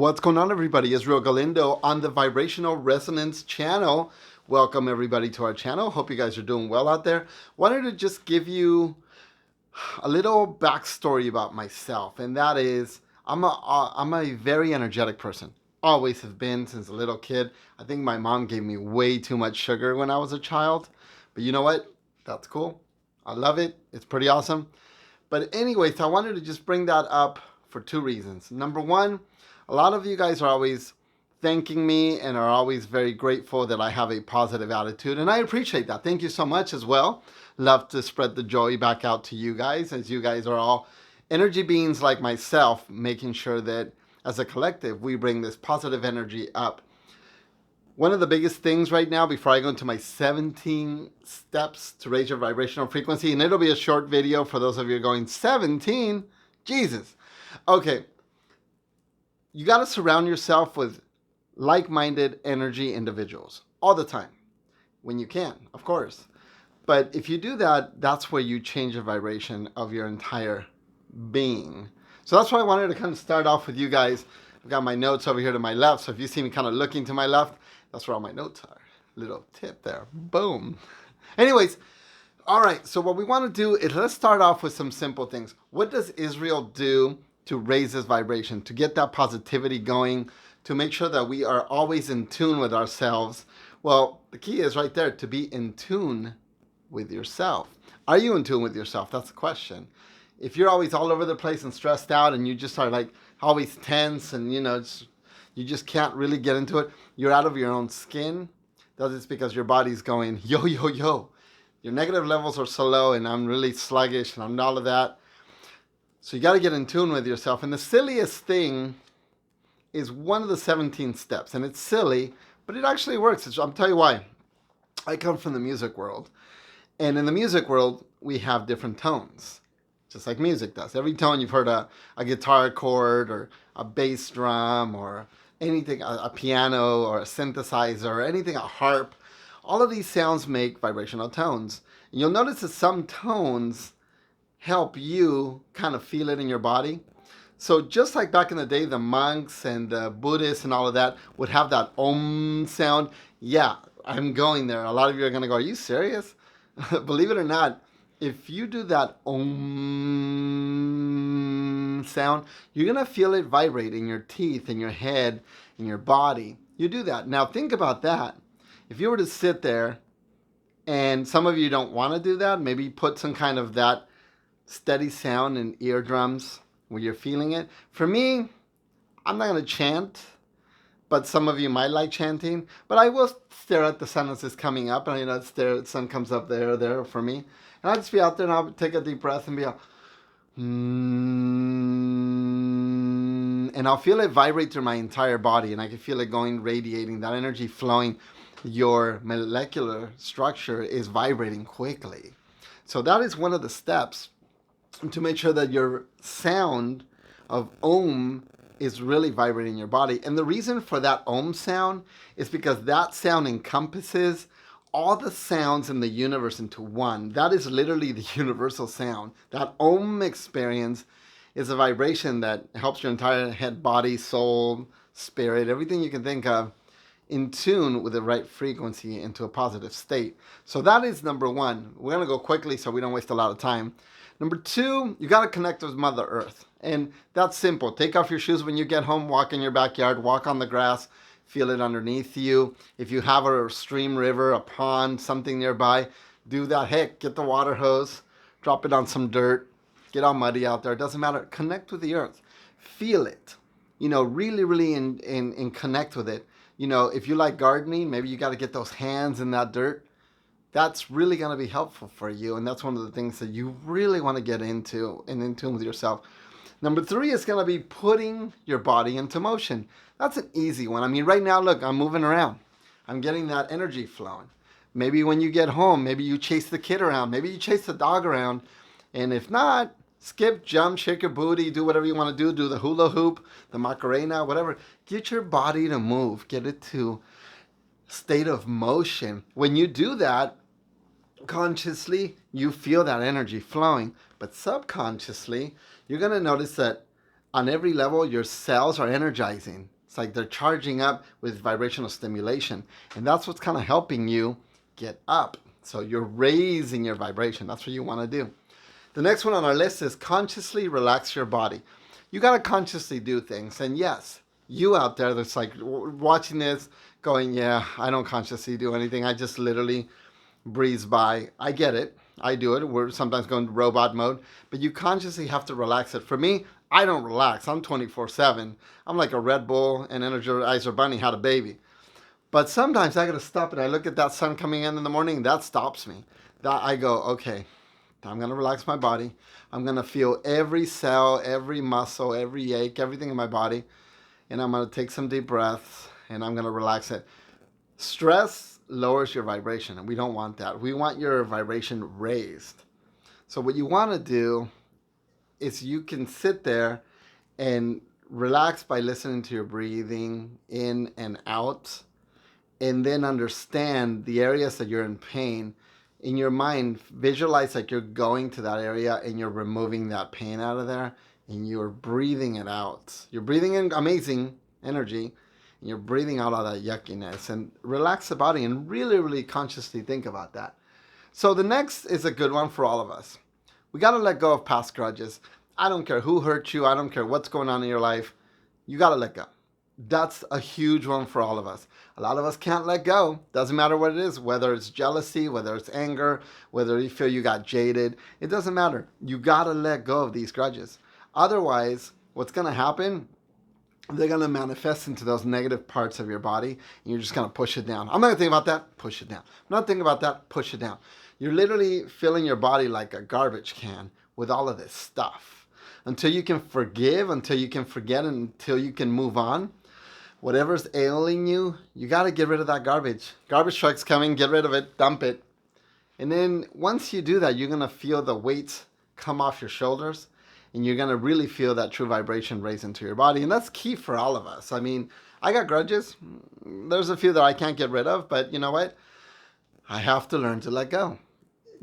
What's going on, everybody? Israel Galindo on the Vibrational Resonance channel. Welcome, everybody, to our channel. Hope you guys are doing well out there. Wanted to just give you a little backstory about myself, and that is I'm a very energetic person. Always have been since a little kid. I think my mom gave me way too much sugar when I was a child, but you know what? That's cool. I love it. It's pretty awesome. But anyways, I wanted to just bring that up for two reasons. Number one, a lot of you guys are always thanking me and are always very grateful that I have a positive attitude, and I appreciate that. Thank you so much as well. Love to spread the joy back out to you guys, as you guys are all energy beings like myself, making sure that as a collective we bring this positive energy up. One of the biggest things right now, before I go into my 17 steps to raise your vibrational frequency, and it'll be a short video for those of you going, 17? Jesus. Okay. You got to surround yourself with like-minded energy individuals all the time. When you can, of course. But if you do that, that's where you change the vibration of your entire being. So that's why I wanted to kind of start off with you guys. I've got my notes over here to my left. So if you see me kind of looking to my left, that's where all my notes are. Little tip there. Boom. Anyways, all right. So what we want to do is let's start off with some simple things. What does Israel do to raise this vibration, to get that positivity going, to make sure that we are always in tune with ourselves? Well, the key is right there, to be in tune with yourself. Are you in tune with yourself? That's the question. If you're always all over the place and stressed out and you just are like always tense and you just can't really get into it, you're out of your own skin. That is because your body's going, yo, yo, yo. Your negative levels are so low and I'm really sluggish and I'm all of that. So you got to get in tune with yourself. And the silliest thing is one of the 17 steps. And it's silly, but it actually works. I'll tell you why. I come from the music world. And in the music world, we have different tones, just like music does. Every tone you've heard a guitar chord or a bass drum or anything, a piano or a synthesizer or anything, a harp. All of these sounds make vibrational tones. And you'll notice that some tones help you kind of feel it in your body. So just like back in the day, the monks and the Buddhists and all of that would have that Om sound. Yeah, I'm going there. A lot of you are going to go, are you serious? Believe it or not, if you do that Om sound, you're going to feel it vibrate in your teeth, in your head, in your body. You do that. Now think about that. If you were to sit there, and some of you don't want to do that, maybe put some kind of that steady sound in eardrums where you're feeling it. For me, I'm not going to chant, but some of you might like chanting. But I will stare at the sun as it's coming up, and the sun comes up there for me. And I'll just be out there and I'll take a deep breath and be like, and I'll feel it vibrate through my entire body, and I can feel it going, radiating, that energy flowing. Your molecular structure is vibrating quickly. So that is one of the steps to make sure that your sound of Om is really vibrating in your body. And the reason for that Om sound is because that sound encompasses all the sounds in the universe into one. That is literally the universal sound. That Om experience is a vibration that helps your entire head, body, soul, spirit, everything you can think of, in tune with the right frequency into a positive state. So that is number one. We're going to go quickly so we don't waste a lot of time. Number two, you got to connect with Mother Earth. And that's simple. Take off your shoes when you get home, walk in your backyard, walk on the grass, feel it underneath you. If you have a stream, river, a pond, something nearby, do that. Heck, get the water hose, drop it on some dirt, get all muddy out there. It doesn't matter. Connect with the earth. Feel it. Really, really in connect with it. If you like gardening, maybe you got to get those hands in that dirt. That's really going to be helpful for you. And that's one of the things that you really want to get into and in tune with yourself. Number three is going to be putting your body into motion. That's an easy one. I mean, right now, look, I'm moving around. I'm getting that energy flowing. Maybe when you get home, maybe you chase the kid around. Maybe you chase the dog around. And if not, skip, jump, shake your booty, do whatever you want to do. Do the hula hoop, the Macarena, whatever. Get your body to move. Get it to state of motion. When you do that, consciously, you feel that energy flowing. But subconsciously, you're going to notice that on every level, your cells are energizing. It's like they're charging up with vibrational stimulation. And that's what's kind of helping you get up. So you're raising your vibration. That's what you want to do. The next one on our list is consciously relax your body. You got to consciously do things. And yes, you out there that's like watching this going, yeah, I don't consciously do anything. I just literally breeze by. I get it. I do it. We're sometimes going to robot mode, but you consciously have to relax it. For me, I don't relax. I'm 24/7. I'm like a Red Bull and Energizer Bunny had a baby. But sometimes I got to stop and I look at that sun coming in the morning. That stops me. That I go, okay, I'm going to relax my body. I'm going to feel every cell, every muscle, every ache, everything in my body. And I'm going to take some deep breaths and I'm going to relax it. Stress lowers your vibration, and we don't want that. We want your vibration raised. So what you want to do is you can sit there and relax by listening to your breathing in and out, and then understand the areas that you're in pain. In your mind, visualize like you're going to that area and you're removing that pain out of there, and you're breathing it out. You're breathing in amazing energy, and you're breathing out all that yuckiness, and relax the body and really, really consciously think about that. So the next is a good one for all of us. We got to let go of past grudges. I don't care who hurt you. I don't care what's going on in your life. You got to let go. That's a huge one for all of us. A lot of us can't let go. Doesn't matter what it is, whether it's jealousy, whether it's anger, whether you feel you got jaded. It doesn't matter. You got to let go of these grudges. Otherwise, what's going to happen, they're going to manifest into those negative parts of your body, and you're just going to push it down. I'm not going to think about that, push it down. I'm not thinking about that, push it down. You're literally filling your body like a garbage can with all of this stuff. Until you can forgive, until you can forget, until you can move on, whatever's ailing you, you got to get rid of that garbage. Garbage truck's coming, get rid of it, dump it. And then once you do that, you're going to feel the weight come off your shoulders, and you're going to really feel that true vibration raise into your body. And that's key for all of us. I mean, I got grudges. There's a few that I can't get rid of, but you know what? I have to learn to let go.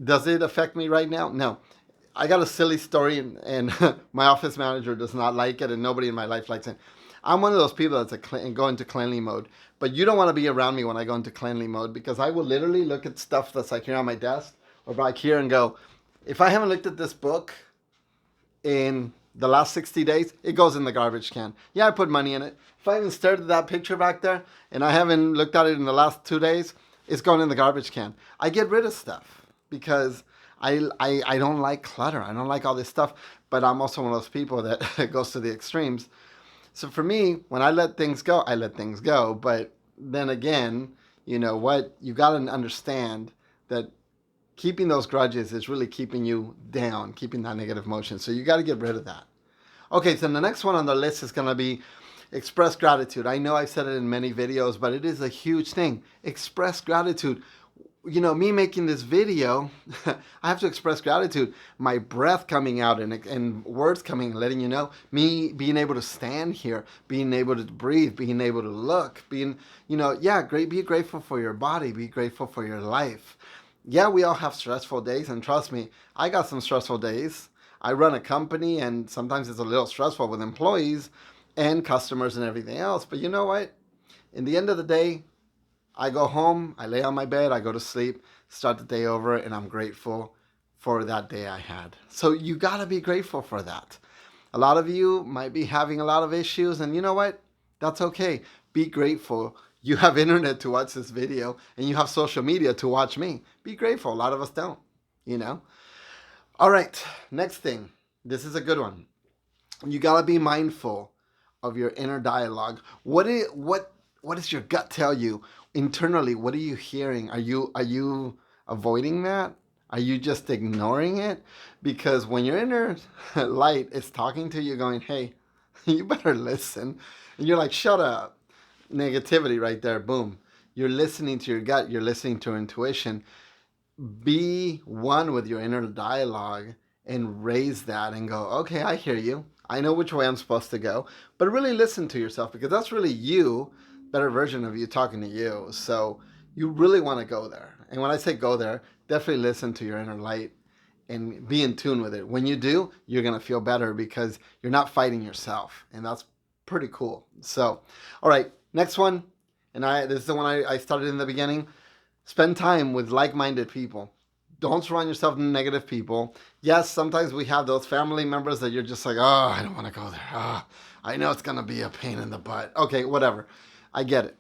Does it affect me right now? No. I got a silly story, and my office manager does not like it, and nobody in my life likes it. I'm one of those people that's go into cleanly mode, but you don't want to be around me when I go into cleanly mode, because I will literally look at stuff that's like here on my desk or back here and go, if I haven't looked at this book in the last 60 days, it goes in the garbage can. Yeah, I put money in it. If I haven't stared at that picture back there and I haven't looked at it in the last 2 days, it's going in the garbage can. I get rid of stuff because I don't like clutter. I don't like all this stuff, but I'm also one of those people that goes to the extremes. So for me, when I let things go, I let things go. But then again, you know what? You got to understand that keeping those grudges is really keeping you down, keeping that negative emotion. So you got to get rid of that. Okay, so the next one on the list is going to be express gratitude. I know I've said it in many videos, but it is a huge thing. Express gratitude. You know, me making this video, I have to express gratitude. My breath coming out and words coming, letting you know, me being able to stand here, being able to breathe, being able to look, being, you know, yeah, great. Be grateful for your body, be grateful for your life. Yeah, we all have stressful days, and trust me, I got some stressful days. I run a company, and sometimes it's a little stressful with employees and customers and everything else. But you know what? In the end of the day, I go home, I lay on my bed, I go to sleep, start the day over, and I'm grateful for that day I had. So you got to be grateful for that. A lot of you might be having a lot of issues, and you know what? That's okay. Be grateful. You have internet to watch this video, and you have social media to watch me. Be grateful. A lot of us don't, you know? All right, next thing. This is a good one. You got to be mindful of your inner dialogue. What does your gut tell you? Internally, what are you hearing? Are you avoiding that? Are you just ignoring it? Because when your inner light is talking to you going, hey, you better listen. And you're like, shut up. Negativity right there, boom. You're listening to your gut. You're listening to your intuition. Be one with your inner dialogue and raise that and go, okay, I hear you. I know which way I'm supposed to go. But really listen to yourself, because that's really you, better version of you talking to you. So you really want to go there. And when I say go there, definitely listen to your inner light and be in tune with it. When you do, you're going to feel better because you're not fighting yourself. And that's Pretty cool. So, all right, next one, and this is the one I started in the beginning. Spend time with like-minded people. Don't surround yourself with negative people. Yes, sometimes we have those family members that you're just like, oh, I don't want to go there. Oh, I know it's gonna be a pain in the butt. Okay, whatever. I get it.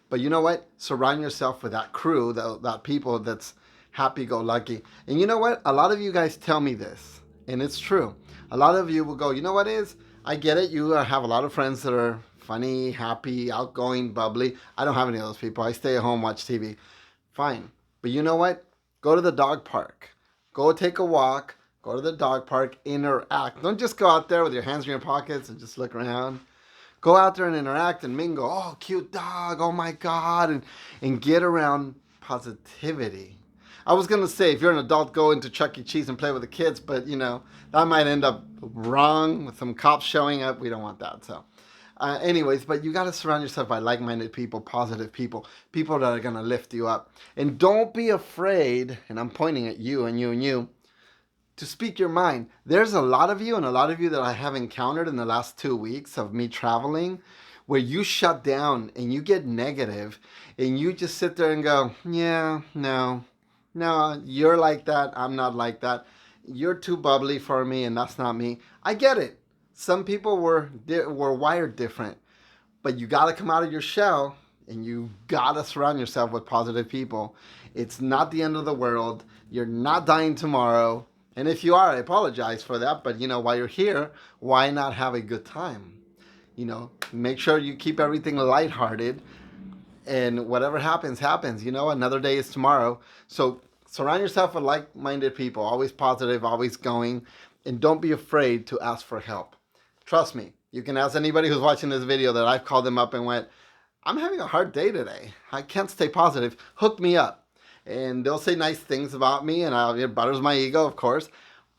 But you know what? Surround yourself with that crew, that people that's happy-go-lucky. And you know what? A lot of you guys tell me this, and it's true. A lot of you will go, you know what is? I get it. You have a lot of friends that are funny, happy, outgoing, bubbly. I don't have any of those people. I stay at home, watch TV. Fine. But you know what? Go to the dog park. Go take a walk. Go to the dog park. Interact. Don't just go out there with your hands in your pockets and just look around. Go out there and interact and mingle. Oh, cute dog. Oh my God. And get around positivity. I was going to say, if you're an adult, go into Chuck E. Cheese and play with the kids, but that might end up wrong with some cops showing up. We don't want that. So, anyways, but you got to surround yourself by like-minded people, positive people, people that are going to lift you up. And don't be afraid, and I'm pointing at you and you and you, to speak your mind. There's a lot of you and a lot of you that I have encountered in the last 2 weeks of me traveling where you shut down and you get negative and you just sit there and go, yeah, no, you're like that. I'm not like that. You're too bubbly for me and that's not me. I get it. Some people were wired different, but you got to come out of your shell and you got to surround yourself with positive people. It's not the end of the world. You're not dying tomorrow. And if you are, I apologize for that. But, while you're here, why not have a good time? Make sure you keep everything lighthearted. And whatever happens, happens. Another day is tomorrow. So surround yourself with like-minded people. Always positive, always going. And don't be afraid to ask for help. Trust me. You can ask anybody who's watching this video that I've called them up and went, I'm having a hard day today. I can't stay positive. Hook me up. And they'll say nice things about me, and it butters my ego, of course.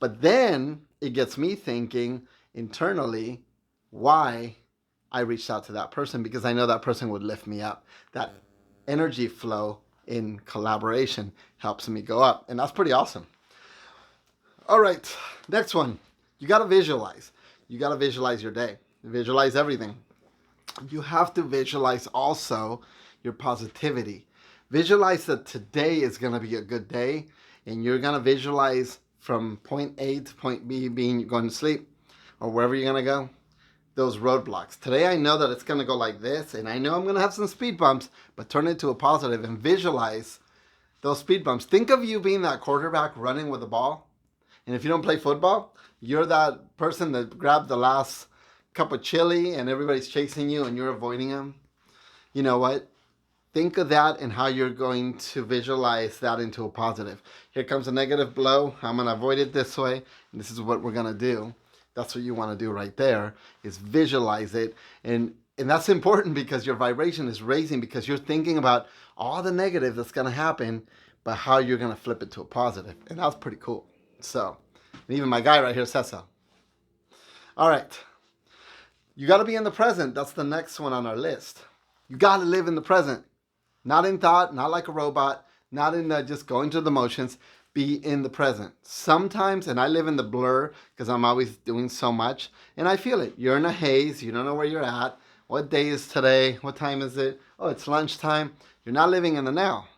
But then it gets me thinking internally why I reached out to that person, because I know that person would lift me up. That energy flow in collaboration helps me go up, and that's pretty awesome. All right, next one. You got to visualize. You got to visualize your day. Visualize everything. You have to visualize also your positivity. Visualize that today is going to be a good day, and you're going to visualize from point A to point B being going to sleep or wherever you're going to go, those roadblocks. Today I know that it's going to go like this, and I know I'm going to have some speed bumps, but turn it to a positive and visualize those speed bumps. Think of you being that quarterback running with the ball, and if you don't play football, you're that person that grabbed the last cup of chili and everybody's chasing you and you're avoiding them. You know what? Think of that and how you're going to visualize that into a positive. Here comes a negative blow. I'm going to avoid it this way. And this is what we're going to do. That's what you want to do right there, is visualize it. And that's important because your vibration is raising, because you're thinking about all the negative that's going to happen, but how you're going to flip it to a positive. And that's pretty cool. So, and even my guy right here says so. All right. You got to be in the present. That's the next one on our list. You got to live in the present. Not in thought, not like a robot, not in just going through the motions. Be in the present. Sometimes, and I live in the blur because I'm always doing so much, and I feel it. You're in a haze. You don't know where you're at. What day is today? What time is it? Oh, it's lunchtime. You're not living in the now.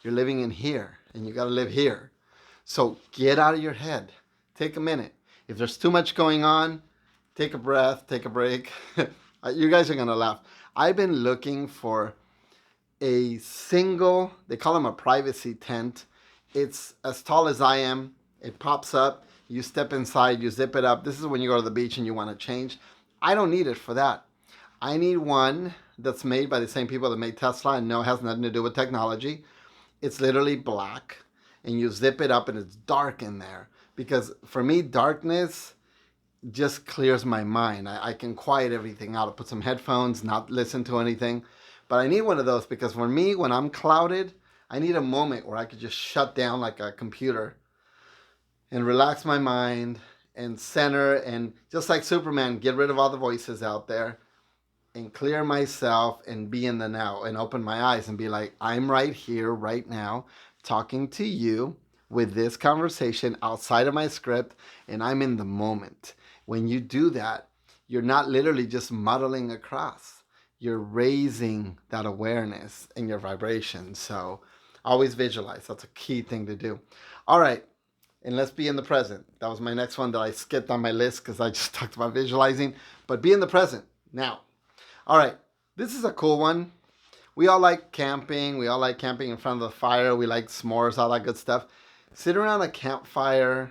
You're living in here, and you got to live here. So get out of your head. Take a minute. If there's too much going on, take a breath, take a break. You guys are going to laugh. I've been looking for a single, they call them a privacy tent. It's as tall as I am. It pops up. You step inside, you zip it up. This is when you go to the beach and you want to change. I don't need it for that. I need one that's made by the same people that made Tesla, and no, it has nothing to do with technology. It's literally black, and you zip it up and it's dark in there. Because for me, darkness just clears my mind. I can quiet everything out. I put some headphones, not listen to anything. But I need one of those because for me, when I'm clouded, I need a moment where I could just shut down like a computer and relax my mind and center, and just like Superman, get rid of all the voices out there and clear myself and be in the now and open my eyes and be like, I'm right here, right now, talking to you with this conversation outside of my script, and I'm in the moment. When you do that, you're not literally just muddling across. You're raising that awareness in your vibration. So always visualize. That's a key thing to do. All right. And let's be in the present. That was my next one that I skipped on my list because I just talked about visualizing. But be in the present now. All right. This is a cool one. We all like camping. We all like camping in front of the fire. We like s'mores, all that good stuff. Sit around a campfire,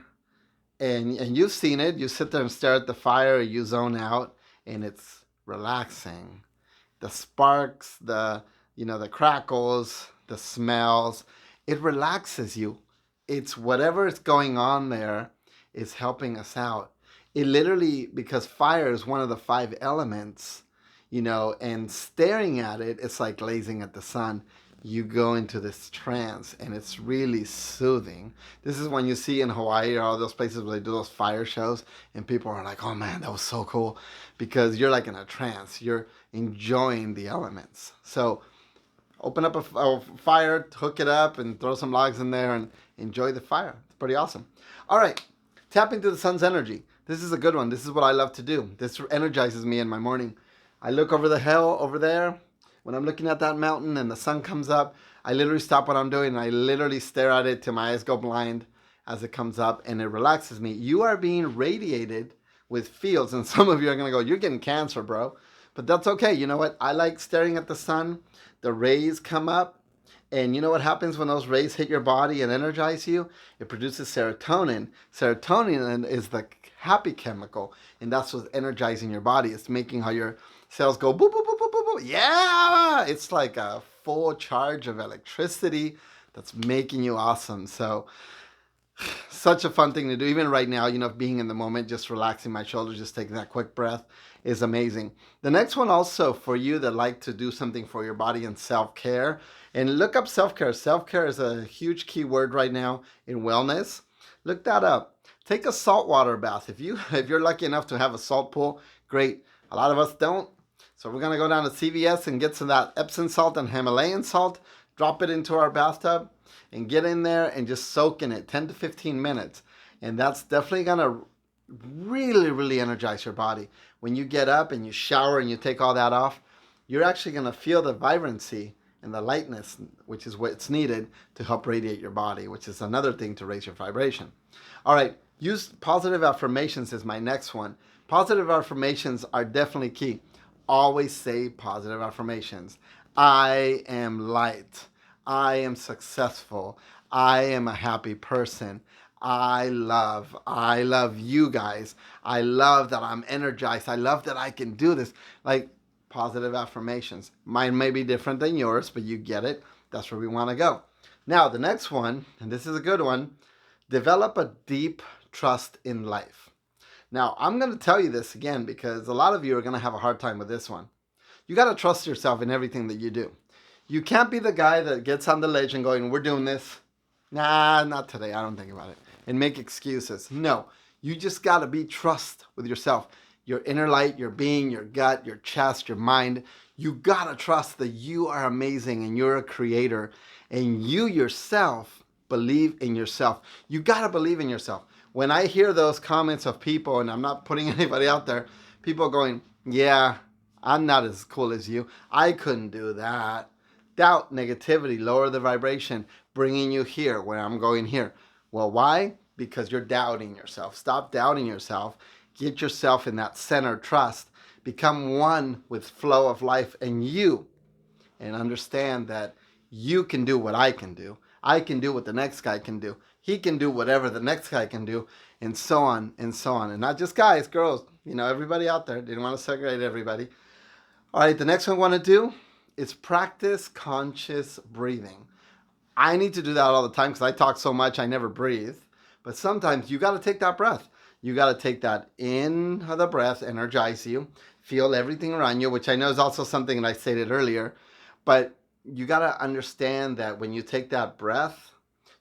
and you've seen it. You sit there and stare at the fire. You zone out, and it's relaxing. The sparks, the crackles, the smells. It relaxes you. It's whatever is going on there is helping us out. It literally, because fire is one of the 5 elements, and staring at it, it's like gazing at the sun. You go into this trance, and it's really soothing. This is when you see in Hawaii or all those places where they do those fire shows, and people are like, oh man, that was so cool, because you're like in a trance. You're enjoying the elements. So open up a fire, hook it up, and throw some logs in there and enjoy the fire. It's pretty awesome. All right, tap into the sun's energy. This is a good one. This is what I love to do. This energizes me in my morning. I look over the hill over there. When I'm looking at that mountain and the sun comes up, I literally stop what I'm doing and I literally stare at it till my eyes go blind as it comes up, and it relaxes me. You are being radiated with fields, and some of you are going to go, you're getting cancer, bro. But that's okay. You know what? I like staring at the sun. The rays come up, and you know what happens when those rays hit your body and energize you? It produces serotonin. Serotonin is the happy chemical, and that's what's energizing your body. It's making how your cells go boop, boop, boop, boop, boop, boop. Yeah! It's like a full charge of electricity that's making you awesome. So such a fun thing to do. Even right now, being in the moment, just relaxing my shoulders, just taking that quick breath is amazing. The next one also for you that like to do something for your body and self-care. And look up self-care. Self-care is a huge key word right now in wellness. Look that up. Take a saltwater bath. If you're lucky enough to have a salt pool, great. A lot of us don't. So we're going to go down to CVS and get some of that Epsom salt and Himalayan salt, drop it into our bathtub, and get in there and just soak in it 10 to 15 minutes. And that's definitely going to really, really energize your body. When you get up and you shower and you take all that off, you're actually going to feel the vibrancy and the lightness, which is what's needed to help radiate your body, which is another thing to raise your vibration. All right, use positive affirmations is my next one. Positive affirmations are definitely key. Always say positive affirmations. I am light. I am successful. I am a happy person. I love you guys. I love that I'm energized. I love that I can do this. Like positive affirmations. Mine may be different than yours, but you get it. That's where we want to go. Now, the next one, and this is a good one, develop a deep trust in life. Now, I'm going to tell you this again because a lot of you are going to have a hard time with this one. You got to trust yourself in everything that you do. You can't be the guy that gets on the ledge and going, we're doing this. Nah, not today. I don't think about it. And make excuses. No, you just got to be trust with yourself. Your inner light, your being, your gut, your chest, your mind. You got to trust that you are amazing and you're a creator. And you yourself believe in yourself. You got to believe in yourself. When I hear those comments of people, and I'm not putting anybody out there, people going, yeah, I'm not as cool as you. I couldn't do that. Doubt, negativity, lower the vibration, bringing you here where I'm going here. Well, why? Because you're doubting yourself. Stop doubting yourself. Get yourself in that center trust. Become one with flow of life and you. And understand that you can do what I can do. I can do what the next guy can do. He can do whatever the next guy can do, and so on and so on. And not just guys, girls, everybody out there. Didn't want to segregate everybody. All right, the next one I want to do is practice conscious breathing. I need to do that all the time because I talk so much I never breathe. But sometimes you got to take that breath. You got to take that in of the breath, energize you, feel everything around you, which I know is also something that I stated earlier. But you got to understand that when you take that breath,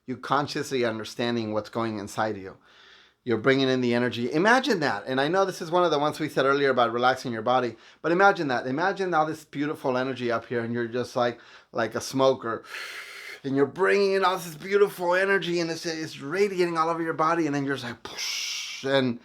you consciously understanding what's going inside of you. You're bringing in the energy. Imagine that. And I know this is one of the ones we said earlier about relaxing your body. But imagine that. Imagine all this beautiful energy up here and you're just like a smoker. And you're bringing in all this beautiful energy and it's radiating all over your body. And then you're just like, poosh. And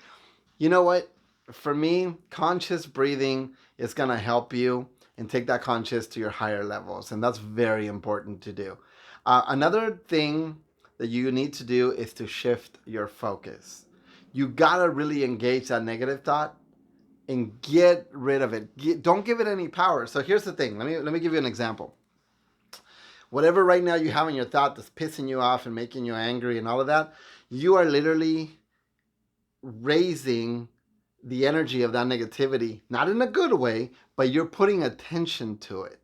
you know what? for me, conscious breathing is going to help you and take that conscious to your higher levels. And that's very important to do. Another thing that you need to do is to shift your focus. You got to really engage that negative thought and get rid of it. Don't give it any power. So here's the thing. Let me give you an example. Whatever right now you have in your thought that's pissing you off and making you angry and all of that, you are literally raising the energy of that negativity, not in a good way, but you're putting attention to it.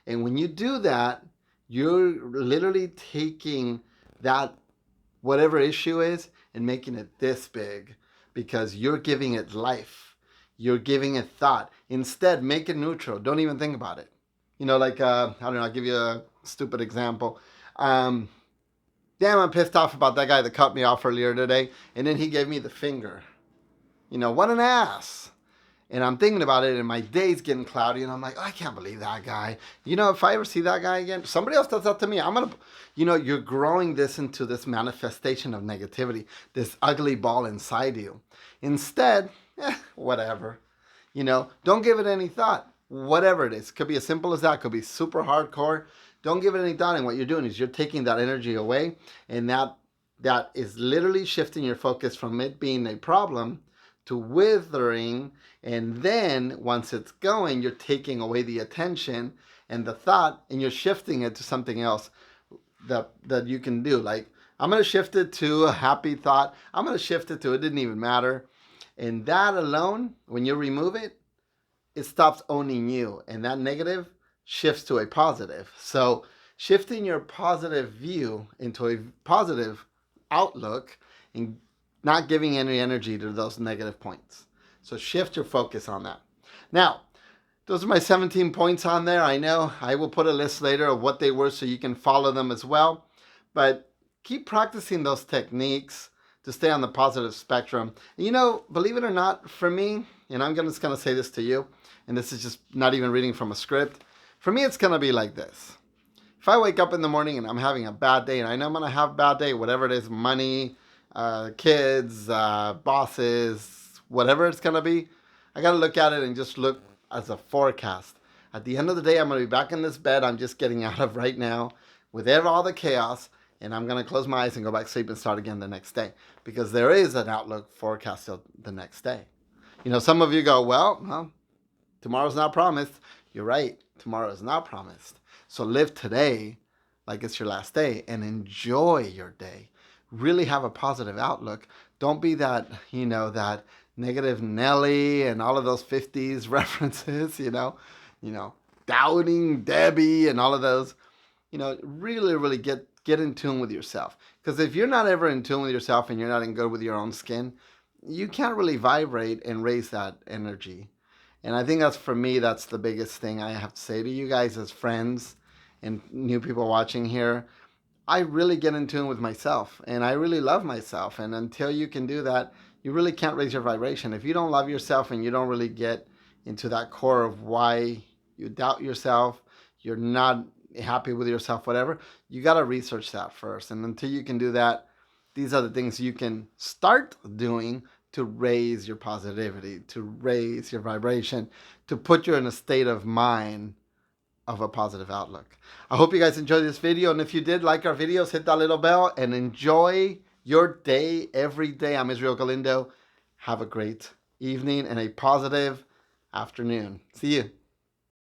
And when you do that, you're literally taking that whatever issue is and making it this big because you're giving it life. You're giving it thought. Instead, make it neutral. Don't even think about it. You know, like, I don't know, I'll give you a stupid example. Damn, I'm pissed off about that guy that cut me off earlier today. And then he gave me the finger. You know, what an ass. And I'm thinking about it and my day's getting cloudy and I'm like, oh, I can't believe that guy. You know, if I ever see that guy again, somebody else does that to me, I'm going to, you know, you're growing this into this manifestation of negativity, this ugly ball inside you. Instead, whatever. You know, don't give it any thought. Whatever it is. Could be as simple as that. Could be super hardcore. Don't give it any thought. And what you're doing is you're taking that energy away. And that is literally shifting your focus from it being a problem to withering. And then once it's going, you're taking away the attention and the thought and you're shifting it to something else that you can do. Like, I'm going to shift it to a happy thought. I'm going to shift it to it didn't even matter. And that alone, when you remove it, it stops owning you. And that negative shifts to a positive. So shifting your positive view into a positive outlook and not giving any energy to those negative points. So shift your focus on that. Now, those are my 17 points on there. I know I will put a list later of what they were so you can follow them as well. But keep practicing those techniques to stay on the positive spectrum. And you know, believe it or not, for me, and I'm just going to say this to you, and this is just not even reading from a script. For me, it's going to be like this. If I wake up in the morning and I'm having a bad day, and I know I'm going to have a bad day, whatever it is, money, kids, bosses, whatever it's going to be, I got to look at it and just look as a forecast. At the end of the day, I'm going to be back in this bed I'm just getting out of right now with all the chaos, and I'm going to close my eyes and go back to sleep and start again the next day because there is an outlook forecast the next day. You know, some of you go, well, tomorrow's not promised. You're right. Tomorrow is not promised. So live today like it's your last day and enjoy your day. Really have a positive outlook. Don't be that, you know, that negative Nelly and all of those 50s references, you know, doubting Debbie and all of those. You know, really, really get in tune with yourself. Because if you're not ever in tune with yourself and you're not in good with your own skin, you can't really vibrate and raise that energy. And I think for me, that's the biggest thing I have to say to you guys as friends and new people watching here. I really get in tune with myself and I really love myself. And until you can do that, you really can't raise your vibration. If you don't love yourself and you don't really get into that core of why you doubt yourself, you're not happy with yourself, whatever, you got to research that first. And until you can do that, these are the things you can start doing to raise your positivity, to raise your vibration, to put you in a state of mind of a positive outlook. I hope you guys enjoyed this video. And if you did like our videos, hit that little bell and enjoy your day every day. I'm Israel Galindo. Have a great evening and a positive afternoon. See you.